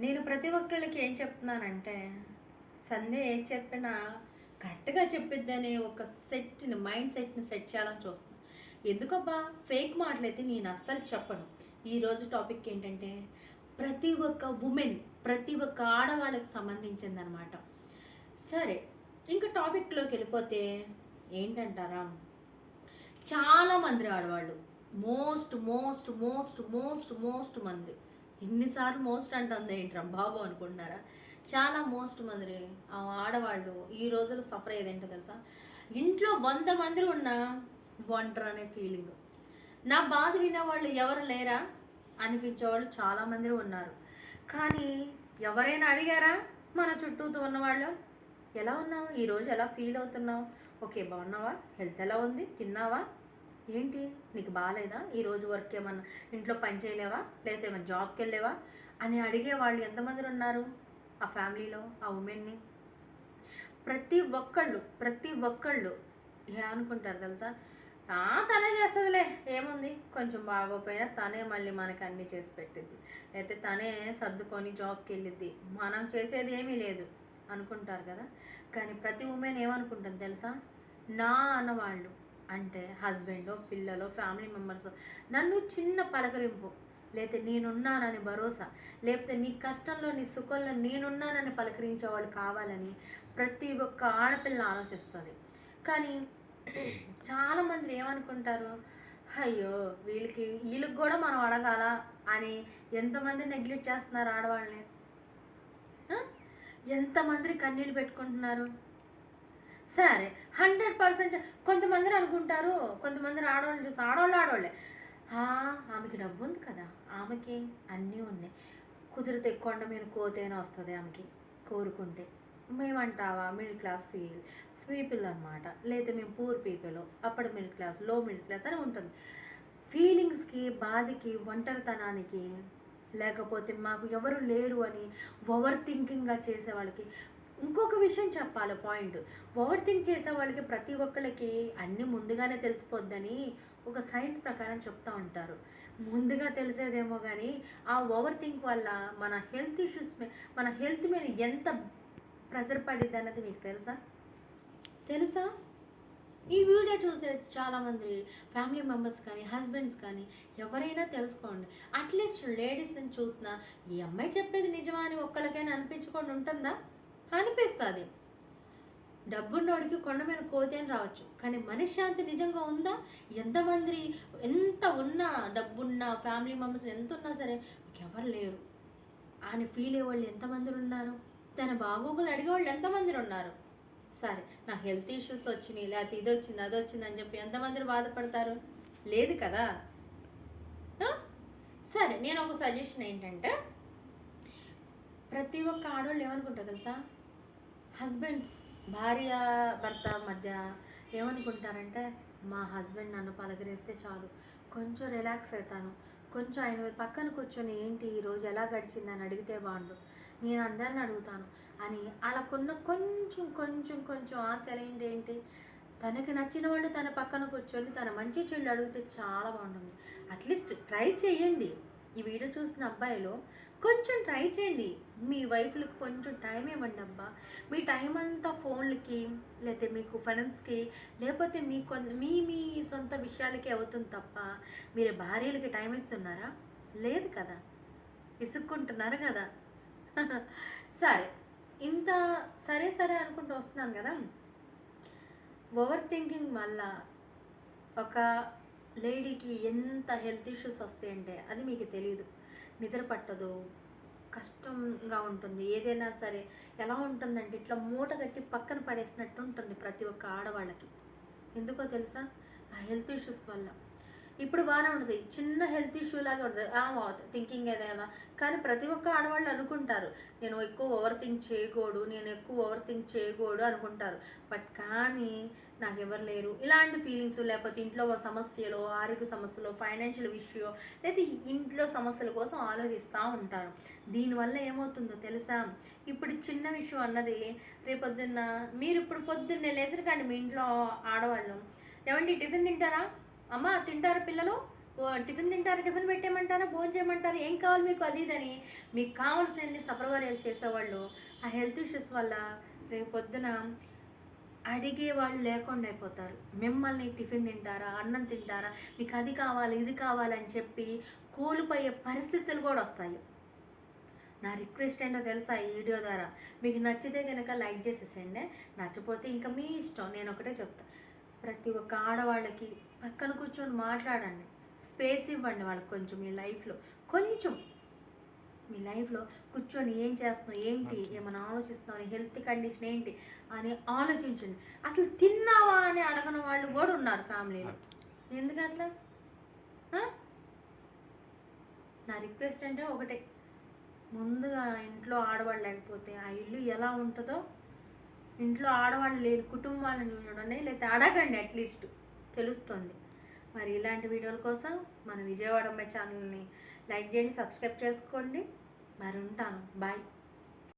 నేను ప్రతి ఒక్కళ్ళకి ఏం చెప్తున్నానంటే, సంధ్య ఏది చెప్పినా కరెక్ట్‌గా చెప్పిద్దని ఒక మైండ్ సెట్‌ని సెట్ చేయాలని చూస్తున్నా. ఎందుకబ్బా ఫేక్ మాటలైతే నేను అస్సలు చెప్పను. ఈరోజు టాపిక్ ఏంటంటే, ప్రతి ఒక్క వుమెన్, ప్రతి ఒక్క ఆడవాళ్ళకి సంబంధించిందనమాట. సరే, ఇంక టాపిక్‌లోకి వెళ్ళిపోతే ఏంటంటారా? చాలామంది ఆడవాళ్ళు most most most most most మంది, ఎన్నిసార్లు మోస్ట్ అంటుంది ఏంట్రా బాబు అనుకుంటున్నారా? చాలా మోస్ట్ మంది ఆడవాళ్ళు ఈ రోజుల్లో సఫర్ అయ్యేదేంటో తెలుసా? ఇంట్లో 100 మంది ఉన్నా ఒంటరి అనే ఫీలింగ్. నా బాధ వినేవాళ్ళు ఎవరు లేరా అనిపించేవాళ్ళు చాలామంది ఉన్నారు. కానీ ఎవరైనా అడిగారా మన చుట్టూతో ఉన్నవాళ్ళు? ఎలా ఉన్నావు, ఈరోజు ఎలా ఫీల్ అవుతున్నావు, ఓకే బాగున్నావా, హెల్త్ ఎలా ఉంది, తిన్నావా, ఏంటి నీకు బాగాలేదా, ఈరోజు వర్క్ ఏమన్నా ఇంట్లో పని చేయలేవా, లేకపోతే ఏమైనా జాబ్కి వెళ్ళేవా అని అడిగే వాళ్ళు ఎంతమంది ఉన్నారు ఆ ఫ్యామిలీలో, ఆ ఉమెన్ని? ప్రతి ఒక్కళ్ళు ఏమనుకుంటారు తెలుసా? తనే చేస్తుందిలే, ఏముంది, కొంచెం బాగోపోయినా తనే మళ్ళీ మనకి అన్నీ చేసి పెట్టిద్ది, లేకపోతే తనే సర్దుకొని జాబ్కి వెళ్ళిద్ది, మనం చేసేది ఏమీ లేదు అనుకుంటారు కదా. కానీ ప్రతి ఉమెన్ ఏమనుకుంటుంది తెలుసా? నా అన్నవాళ్ళు అంటే హస్బెండో, పిల్లలో, ఫ్యామిలీ మెంబర్స్ నన్ను చిన్న పలకరింపు, లేకపోతే నేనున్నానని భరోసా, లేకపోతే నీ కష్టంలో నీ సుఖంలో నేనున్నానని పలకరించే వాళ్ళు కావాలని ప్రతి ఒక్క ఆడపిల్ల ఆలోచిస్తుంది. కానీ చాలామంది ఏమనుకుంటారు, అయ్యో వీళ్ళకి కూడా మనం అడగాల అని ఎంతమంది నెగ్లెక్ట్ చేస్తున్నారు ఆడవాళ్ళని. ఎంతమంది కన్నీళ్ళు పెట్టుకుంటున్నారు. సరే, 100% కొంతమందిని అనుకుంటారు, కొంతమందిని ఆడవాళ్ళు చూసి ఆడవాళ్ళే ఆమెకి డబ్బు ఉంది కదా, ఆమెకి అన్నీ ఉన్నాయి, కుదిరితే కొండ మీద కోతైనా వస్తుంది ఆమెకి కోరుకుంటే. మేమంటావా మిడిల్ క్లాస్ పీపుల్ అనమాట, లేదా మేము పూర్ పీపుల్, అప్పటి మిడిల్ క్లాస్, లో మిడిల్ క్లాస్ అని ఉంటుంది. ఫీలింగ్స్కి, బాధకి, ఒంటరితనానికి, లేకపోతే మాకు ఎవరు లేరు అని ఓవర్ థింకింగ్గా చేసే వాళ్ళకి. ఇంకొక విషయం చెప్పాలి పాయింట్, ఓవర్ థింక్ చేసే వాళ్ళకి ప్రతి ఒక్కళ్ళకి అన్నీ ముందుగానే తెలిసిపోద్దని ఒక సైన్స్ ప్రకారం చెప్తూ ఉంటారు. ముందుగా తెలిసేదేమో కానీ ఆ ఓవర్ థింక్ వల్ల మన హెల్త్ మీద ఎంత ప్రెజర్ పడిద్ది అన్నది మీకు తెలుసా? ఈ వీడియో చూసే చాలామంది ఫ్యామిలీ మెంబర్స్ కానీ, హస్బెండ్స్ కానీ ఎవరైనా తెలుసుకోండి. అట్లీస్ట్ లేడీస్ని చూసినా ఈ అమ్మాయి చెప్పేది నిజమా అని ఒక్కళ్ళకైనా అనిపించుకొని ఉంటుందా? అనిపిస్తుంది. డబ్బున్నోడికి కొండ మీద కోతి అని రావచ్చు, కానీ మనశ్శాంతి నిజంగా ఉందా? ఎంత ఉన్నా, డబ్బున్నా, ఫ్యామిలీ మెంబర్స్ ఎంత ఉన్నా సరే ఎవరు లేరు అని ఫీల్ అయ్యేవాళ్ళు ఎంతమంది ఉన్నారు? తన బాగోగులు అడిగేవాళ్ళు ఎంతమంది ఉన్నారు? సరే, నా హెల్త్ ఇష్యూస్ వచ్చినాయి, లేకపోతే ఇది వచ్చింది, అది వచ్చింది అని చెప్పి ఎంతమంది బాధపడతారు? లేదు కదా. సరే, నేను ఒక సజెషన్ ఏంటంటే, ప్రతి ఒక్క ఆడవాళ్ళు ఏమనుకుంటారు తెలుసా? హస్బెండ్స్, భార్య భర్త మధ్య ఏమనుకుంటారంటే, మా హస్బెండ్ నన్ను పలకరిస్తే చాలు, కొంచెం రిలాక్స్ అవుతాను, కొంచెం ఆయన పక్కన కూర్చొని ఏంటి ఈరోజు ఎలా గడిచిందని అడిగితే బాగుండు, నేను అందరిని అడుగుతాను అని వాళ్ళకున్న కొంచెం కొంచెం కొంచెం ఆశలు ఏంటి, తనకి నచ్చిన వాళ్ళు తన పక్కన కూర్చొని తన మంచి చెల్లు అడిగితే చాలా బాగుంటుంది. అట్లీస్ట్ ట్రై చేయండి. ఈ వీడియో చూసిన అబ్బాయిలు కొంచెం ట్రై చేయండి, మీ వైఫ్లకు కొంచెం టైం ఇవ్వండి అబ్బా. మీ టైం అంతా ఫోన్లకి, లేకపోతే మీకు ఫైనాన్స్కి, లేకపోతే మీ మీ సొంత విషయాలకి అవుతుంది తప్ప మీరు భార్యలకి టైం ఇస్తున్నారా? లేదు కదా, విసుక్కుంటున్నారు కదా. సరే, ఇంత సరే అనుకుంటూ వస్తున్నాను కదా. ఓవర్ థింకింగ్ వల్ల ఒక లేడీకి ఎంత హెల్త్ ఇష్యూస్ వస్తాయంటే అది మీకు తెలియదు. నిద్ర పట్టదు, కష్టంగా ఉంటుంది, ఏదైనా సరే ఎలా ఉంటుందంటే ఇట్లా మూట కట్టి పక్కన పడేసినట్టు ఉంటుంది ప్రతి ఒక్క ఆడవాళ్ళకి. ఎందుకో తెలుసా? ఆ హెల్త్ ఇష్యూస్ వల్ల. ఇప్పుడు బాగానే ఉంటుంది, చిన్న హెల్త్ ఇష్యూ లాగా ఉంటుంది థింకింగ్ ఏదైనా. కానీ ప్రతి ఒక్క ఆడవాళ్ళు అనుకుంటారు నేను ఎక్కువ ఓవర్ థింక్ చేయకూడదు అనుకుంటారు. బట్ కానీ నాకు ఎవరు లేరు ఇలాంటి ఫీలింగ్స్, లేకపోతే ఇంట్లో సమస్యలు, ఆరోగ్య సమస్యలు, ఫైనాన్షియల్ ఇష్యూ, లేదా ఇంట్లో సమస్యల కోసం ఆలోచిస్తూ ఉంటారు. దీనివల్ల ఏమవుతుందో తెలుసా? ఇప్పుడు చిన్న విషయం అన్నది రేపొద్దున్న మీరు ఇప్పుడు పొద్దున్నే లేచిన కానీ మీ ఇంట్లో ఆడవాళ్ళు, ఏమండి టిఫిన్ తింటారా, అమ్మ తింటారా పిల్లలు, టిఫిన్ తింటారా, టిఫిన్ పెట్టేయమంటారా, భోజనం చేయమంటారా, ఏం కావాలి మీకు అది ఇదని మీకు కావాల్సిన సపరవర్యాలు చేసేవాళ్ళు ఆ హెల్త్ ఇష్యూస్ వల్ల రేపు పొద్దున అడిగే వాళ్ళు లేకుండా అయిపోతారు. మిమ్మల్ని టిఫిన్ తింటారా, అన్నం తింటారా, మీకు అది కావాలి ఇది కావాలని చెప్పి కోల్పోయే పరిస్థితులు కూడా వస్తాయి. నా రిక్వెస్ట్ ఏంటో తెలుసా ఈ వీడియో ద్వారా, మీకు నచ్చితే కనుక లైక్ చేసేసేయండి, నచ్చపోతే ఇంకా మీ ఇష్టం. నేను ఒకటే చెప్తా, ప్రతి ఒక్క ఆడవాళ్ళకి పక్కన కూర్చొని మాట్లాడండి, స్పేస్ ఇవ్వండి వాళ్ళకి కొంచెం. కొంచెం మీ లైఫ్లో కూర్చొని ఏం చేస్తున్నావు, ఏంటి, ఏమైనా ఆలోచిస్తున్నావు, హెల్త్ కండిషన్ ఏంటి అని ఆలోచించండి. అసలు తిన్నావా అని అడగని వాళ్ళు కూడా ఉన్నారు ఫ్యామిలీలో. ఎందుకట్లా? నా రిక్వెస్ట్ అంటే ఒకటే, ముందుగా ఇంట్లో ఆడవాళ్ళు లేకపోతే ఆ ఇల్లు ఎలా ఉంటుందో, ఇంట్లో ఆడవాళ్ళు లేని కుటుంబాలను చూడండి, లేకపోతే అడగండి, అట్లీస్ట్ తెలుస్తుంది. మరి ఇలాంటి వీడియోల కోసం మన విజయవాడ అమ్మాయి ఛానల్ని లైక్ చేయండి, సబ్స్క్రైబ్ చేసుకోండి. మరి ఉంటాను, బాయ్.